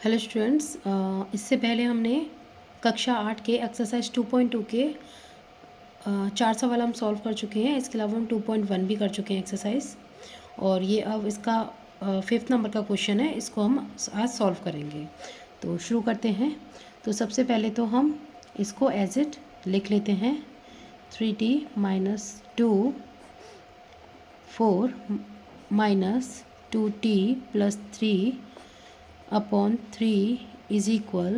Hello students, इससे पहले हमने कक्षा 8 के एक्सरसाइज 2.2 के 4 सवाल हम सॉल्व कर चुके हैं। इसके अलावा हम 2.1 भी कर चुके हैं एक्सरसाइज, और ये अब इसका 5th नंबर का क्वेश्चन है। इसको हम आज सॉल्व करेंगे। तो शुरू करते हैं। तो सबसे पहले तो हम इसको एज इट लिख लेते हैं। 3t minus 2 4 minus 2t plus 3 upon 3 is equal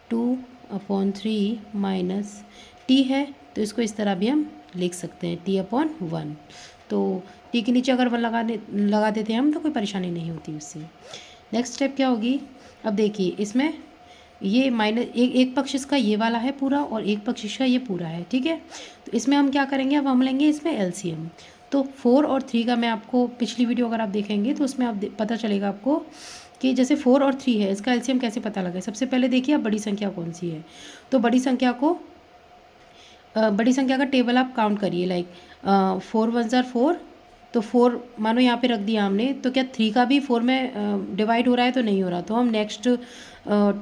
2/3 minus T है, तो इसको इस तरह भी हम लिख सकते हैं t/1। तो टी के नीचे अगर 1 लगा देते हैं हम तो कोई परेशानी नहीं होती उससे। नेक्स्ट स्टेप क्या होगी? अब देखिए, इसमें ये माइनस एक पक्ष इसका ये वाला है पूरा और एक पक्ष इसका ये पूरा है, ठीक है। तो इसमें हम क्या करेंगे, अब हम लेंगे इसमें एलसीएम। तो 4 और 3 का मैं आपको पिछली वीडियो अगर आप देखेंगे तो उसमें आप पता चलेगा आपको कि जैसे 4 और 3 है, इसका एलसीएम कैसे पता लगे। सबसे पहले देखिए अब बड़ी संख्या कौन सी है। तो बड़ी संख्या का टेबल आप काउंट करिए। लाइक 4 1 ज़ार 4, तो 4 मानो यहाँ पे रख दिया हमने, तो क्या 3 का भी 4 में डिवाइड हो रहा है? तो नहीं हो रहा। तो हम नेक्स्ट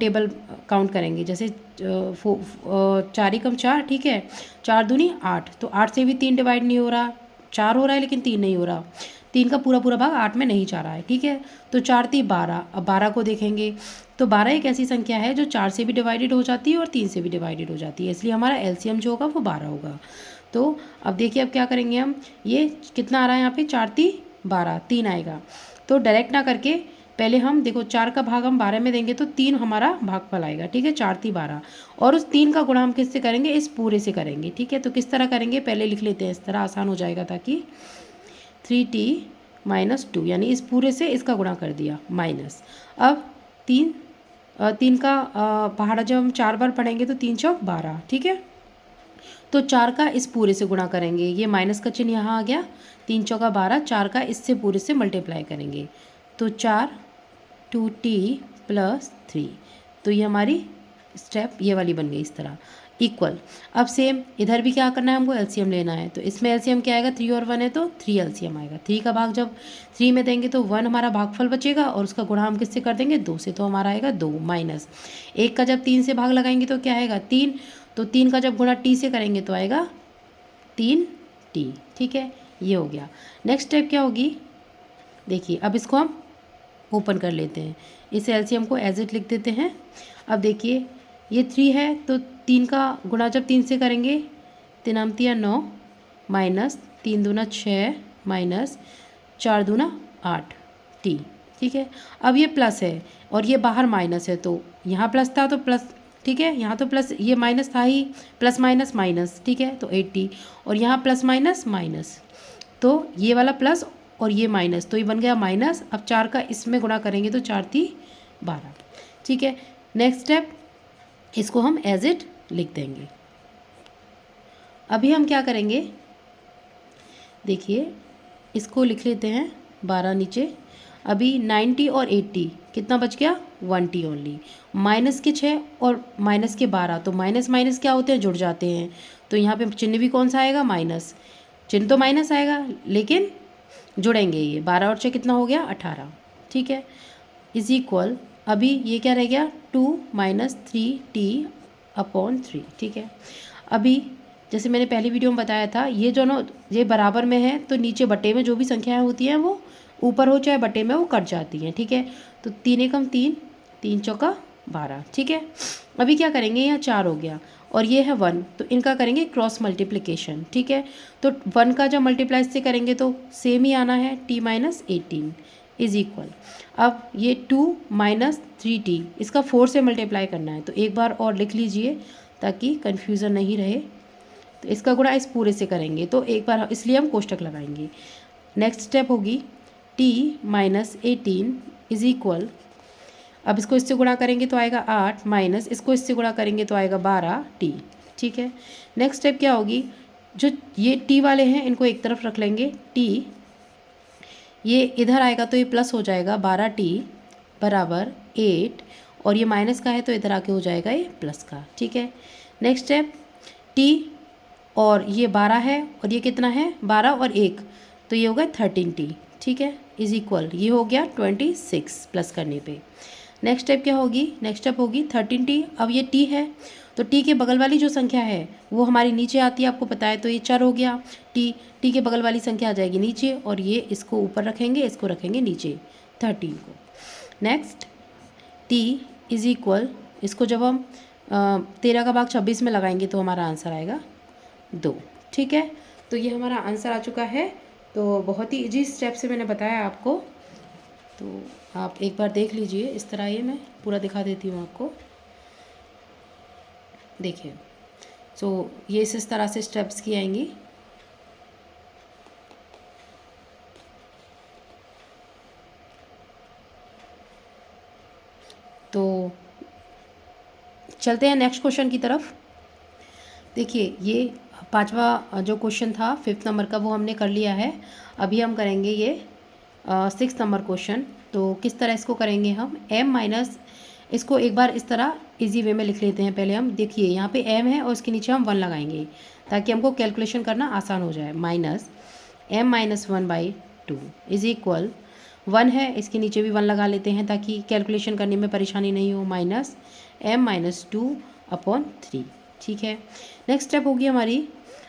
टेबल काउंट करेंगे। जैसे 4 एकम 4, ठीक है, 4 दूनी 8, तो 8 से भी 3 डिवाइड नहीं हो रहा। 4 हो रहा है लेकिन 3 नहीं हो रहा। 3 का पूरा पूरा भाग 8 में नहीं जा रहा है, ठीक है। तो 4 3 12। अब 12 को देखेंगे तो 12 एक ऐसी संख्या है जो 4 से भी डिवाइडेड हो जाती है और 3 से भी डिवाइडेड हो जाती है, इसलिए हमारा एलसीएम जो होगा वो 12 होगा। तो अब देखिए अब क्या करेंगे हम, ये कितना आ रहा है यहाँ पे, 4 3 12, 3 आएगा। तो डायरेक्ट ना करके पहले हम देखो 4 का भाग हम 12 में देंगे तो 3 हमारा भागफल आएगा, ठीक है। 4 3 12, और उस 3 का गुणा हम किससे करेंगे? इस पूरे से करेंगे, ठीक है। तो किस तरह करेंगे, पहले लिख लेते हैं, इस तरह आसान हो जाएगा। ताकि 3t माइनस 2, यानी इस पूरे से इसका गुणा कर दिया, माइनस। अब 3 का पहाड़ा जब हम 4 बार पढ़ेंगे तो 3 चौक 12, ठीक है। तो 4 का इस पूरे से गुणा करेंगे, ये माइनस का चिन्ह यहाँ आ गया। 3 चौका 12, 4 का इससे पूरे से मल्टीप्लाई करेंगे तो 4 2t प्लस 3। तो ये हमारी स्टेप ये वाली बन गई इस तरह, इक्वल। अब सेम इधर भी क्या करना है, हमको एलसीएम लेना है। तो इसमें एलसीएम क्या आएगा, 3 और 1 है तो 3 एलसीएम आएगा। 3 का भाग जब 3 में देंगे तो 1 हमारा भागफल बचेगा और उसका गुणा हम किससे कर देंगे, 2 से, तो हमारा आएगा 2 माइनस 1 का जब 3 से भाग लगाएंगे तो क्या आएगा, 3। तो 3 का जब गुणा टी से करेंगे तो आएगा 3t, ठीक है। ये हो गया। नेक्स्ट स्टेप क्या होगी, देखिए अब इसको हम ओपन कर लेते हैं। इस एलसीएम को एज इट लिख देते हैं। अब देखिए ये 3 है तो 3 का गुणा जब 3 से करेंगे, 3 3 9 माइनस 3 दूना 6 माइनस 4 दूना 8 टी, ठीक है। अब ये प्लस है और ये बाहर माइनस है, तो यहाँ प्लस था तो प्लस, ठीक है, यहाँ तो प्लस, ये माइनस था ही, प्लस माइनस माइनस, ठीक है। तो 80, और यहाँ प्लस माइनस माइनस, तो ये वाला प्लस और ये माइनस, तो ये बन गया माइनस। अब 4 का इसमें गुणा करेंगे तो 4 3 12, ठीक है। नेक्स्ट स्टेप, इसको हम एज इट लिख देंगे। अभी हम क्या करेंगे, देखिए इसको लिख लेते हैं 12 नीचे। अभी 90 और 80 कितना बच गया, 1t ओनली। माइनस के 6 और माइनस के 12, तो माइनस माइनस क्या होते हैं, जुड़ जाते हैं। तो यहाँ पे चिन्ह भी कौन सा आएगा, माइनस। चिन्ह तो माइनस आएगा लेकिन जुड़ेंगे ये। 12 और 6 कितना हो गया, 18, ठीक है। इज इक्वल, अभी ये क्या रह गया, 2 माइनस 3t/3, ठीक है। अभी जैसे मैंने पहली वीडियो में बताया था, ये दोनों ये बराबर में है तो नीचे बटे में जो भी संख्याएं होती हैं वो ऊपर हो चाहे बटे में वो कट जाती हैं, ठीक है। तो 3 एकम 3, 3 चौका 12, ठीक है। अभी क्या करेंगे, यहाँ 4 हो गया और ये है 1, तो इनका करेंगे क्रॉस मल्टीप्लिकेशन, ठीक है। तो 1 का जब मल्टीप्लाई से करेंगे तो सेम ही आना है, t माइनस 18 इज इक्वल। अब ये 2 माइनस 3t, इसका 4 से मल्टीप्लाई करना है, तो एक बार और लिख लीजिए ताकि कन्फ्यूज़न नहीं रहे। तो इसका गुणा इस पूरे से करेंगे तो एक बार, इसलिए हम कोष्टक लगाएंगे। नेक्स्ट स्टेप होगी t माइनस 18 इज इक्वल, अब इसको इससे गुणा करेंगे तो आएगा 8 माइनस इसको इससे गुणा करेंगे तो आएगा 12t, ठीक है। नेक्स्ट स्टेप क्या होगी, जो ये t वाले हैं इनको एक तरफ रख लेंगे, t ये इधर आएगा तो ये प्लस हो जाएगा, 12t बराबर 8, और ये माइनस का है तो इधर आके हो जाएगा ये प्लस का, ठीक है। नेक्स्ट स्टेप, t और ये 12 है और ये कितना है, 12 और 1, तो ये होगा 13t, ठीक है, इज इक्वल, ये हो गया 26 प्लस करने पे। नेक्स्ट स्टेप क्या होगी, नेक्स्ट स्टेप होगी 13t। अब ये t है तो t के बगल वाली जो संख्या है वो हमारी नीचे आती है, आपको पता है, तो ये चर हो गया t के बगल वाली संख्या आ जाएगी नीचे, और ये इसको ऊपर रखेंगे, इसको रखेंगे नीचे 13 को। नेक्स्ट t इज इक्वल, इसको जब हम 13 का भाग 26 में लगाएंगे तो हमारा आंसर आएगा 2। ठीक है, तो ये हमारा आंसर आ चुका है। तो बहुत ही इजी स्टेप से मैंने बताया आपको, तो आप एक बार देख लीजिए। इस तरह ये मैं पूरा दिखा देती हूँ आपको, देखिए। सो ये इस तरह से स्टेप्स की आएंगी। तो चलते हैं नेक्स्ट क्वेश्चन की तरफ। देखिए ये पांचवा जो क्वेश्चन था 5th नंबर का वो हमने कर लिया है। अभी हम करेंगे ये 6th नंबर क्वेश्चन। तो किस तरह इसको करेंगे हम, m माइनस, इसको एक बार इस तरह इजी वे में लिख लेते हैं पहले हम। देखिए यहाँ पे m है और इसके नीचे हम 1 लगाएंगे ताकि हमको कैलकुलेशन करना आसान हो जाए। Minus m minus 1/2 is equal 1 है, इसके नीचे भी 1 लगा लेते हैं ताकि कैलकुलेशन करने में परेशानी नहीं हो। Minus m minus 2/3। ठीक है, नेक्स्ट स्टेप होगी हमारी।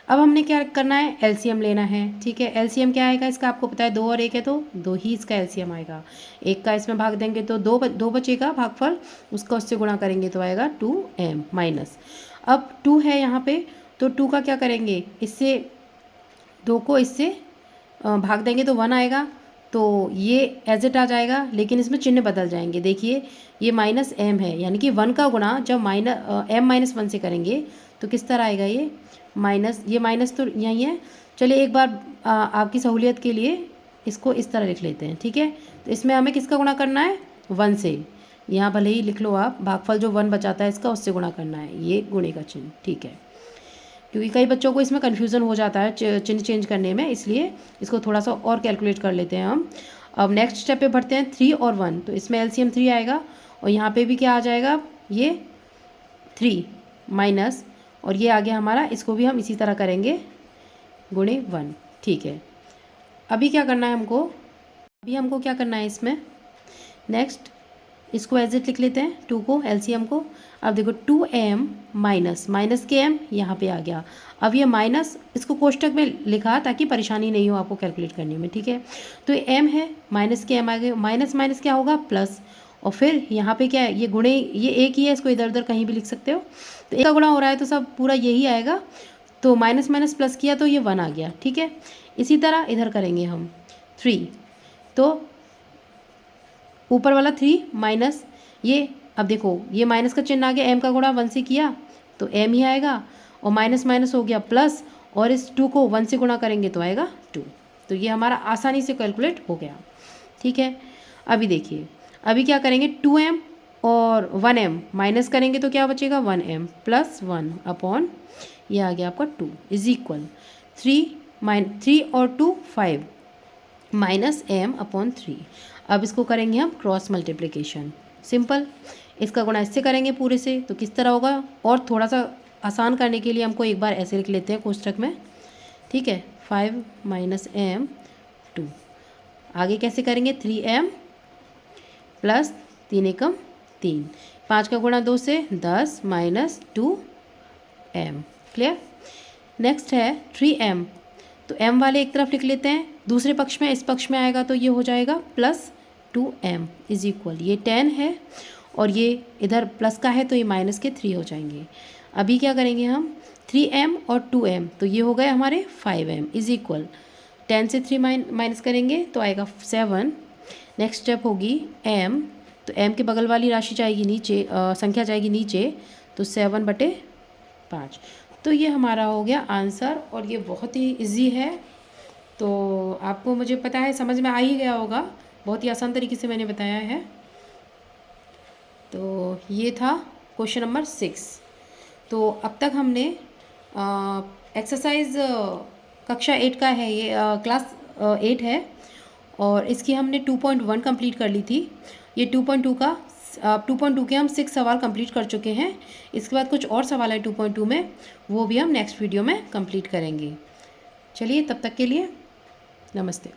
अब हमने क्या करना है, एलसीएम लेना है। ठीक है, एलसीएम क्या आएगा इसका, आपको पता है 2 और 1 है तो 2 ही इसका एलसीएम आएगा। 1 का इसमें भाग देंगे तो 2 बचेगा भागफल, उसका उससे गुणा करेंगे तो आएगा 2m माइनस। अब 2 है यहाँ पे तो 2 का क्या करेंगे, इससे 2 को इससे भाग देंगे तो 1 आएगा, तो ये एज इट आ जाएगा, लेकिन इसमें चिन्ह बदल जाएंगे। देखिए ये माइनस m है, यानी कि 1 का गुणा जब m माइनस 1 से करेंगे तो किस तरह आएगा, ये माइनस, ये माइनस तो यही है। चलिए एक बार आपकी सहूलियत के लिए इसको इस तरह लिख लेते हैं। ठीक है, तो इसमें हमें किसका गुणा करना है, 1 से। यहाँ भले ही लिख लो आप, भागफल जो 1 बचाता है इसका उससे गुणा करना है, ये गुणे का चिन्ह। ठीक है, क्योंकि कई बच्चों को इसमें कन्फ्यूज़न हो जाता है चिन्ह चेंज करने में, इसलिए इसको थोड़ा सा और कैलकुलेट कर लेते हैं हम। अब नेक्स्ट स्टेप पे बढ़ते हैं। 3 और 1, तो इसमें एलसीएम 3 आएगा और यहाँ पे भी क्या आ जाएगा, ये 3 माइनस, और ये आ गया हमारा, इसको भी हम इसी तरह करेंगे गुणे 1। ठीक है, अभी क्या करना है हमको, अभी हमको क्या करना है इसमें, नेक्स्ट इसको एज इट लिख लेते हैं 2 को, एलसीएम को। अब देखो 2m माइनस, माइनस के m यहाँ पे आ गया। अब ये माइनस इसको कोष्टक में लिखा ताकि परेशानी नहीं हो आपको कैलकुलेट करने में। ठीक है, तो ये m है, माइनस के m आ गए, माइनस माइनस क्या होगा प्लस, और फिर यहाँ पे क्या है, ये गुणे, ये एक ही है, इसको इधर उधर कहीं भी लिख सकते हो। तो एक का गुणा हो रहा है तो सब पूरा यही आएगा, तो माइनस माइनस प्लस किया तो ये 1 आ गया। ठीक है, इसी तरह इधर करेंगे हम 3, तो ऊपर वाला 3 माइनस ये, अब देखो ये माइनस का चिन्ह आ गया, m का गुणा 1 से किया तो m ही आएगा, और माइनस माइनस हो गया प्लस, और इस 2 को 1 से गुणा करेंगे तो आएगा 2। तो ये हमारा आसानी से कैलकुलेट हो गया। ठीक है, अभी देखिए, अभी क्या करेंगे, 2m और 1m माइनस करेंगे तो क्या बचेगा, 1m प्लस 1 अपॉन, ये आ गया आपका 2 इज इक्वल 3 और 2 5 माइनस m अपॉन 3। अब इसको करेंगे हम क्रॉस मल्टीप्लिकेशन, सिंपल, इसका गुणा इससे करेंगे पूरे से, तो किस तरह होगा, और थोड़ा सा आसान करने के लिए हमको एक बार ऐसे लिख लेते हैं कोष्टक में। ठीक है, 5 माइनस m 2, आगे कैसे करेंगे, 3m प्लस 3 एकम 3, 5 का गुणा 2 से 10 माइनस 2m। क्लियर, नेक्स्ट है 3m, तो m वाले एक तरफ लिख लेते हैं, दूसरे पक्ष में, इस पक्ष में आएगा तो ये हो जाएगा प्लस 2m इज इक्वल, ये 10 है और ये इधर प्लस का है तो ये माइनस के 3 हो जाएंगे। अभी क्या करेंगे हम, 3m और 2m, तो ये हो गए हमारे 5m इज इक्वल, 10 से 3 माइनस करेंगे तो आएगा 7। नेक्स्ट स्टेप होगी m, तो m के बगल वाली राशि जाएगी नीचे, संख्या जाएगी नीचे, तो 7/5। तो ये हमारा हो गया आंसर, और ये बहुत ही इजी है, तो आपको मुझे पता है समझ में आ ही गया होगा, बहुत ही आसान तरीके से मैंने बताया है। तो ये था क्वेश्चन नंबर 6। तो अब तक हमने एक्सरसाइज कक्षा 8 का है, ये क्लास 8 है, और इसकी हमने 2.1 कंप्लीट कर ली थी। ये 2.2 का 2.2 के हम 6 सवाल कंप्लीट कर चुके हैं। इसके बाद कुछ और सवाल है 2.2 में, वो भी हम नेक्स्ट वीडियो में कंप्लीट करेंगे। चलिए तब तक के लिए नमस्ते।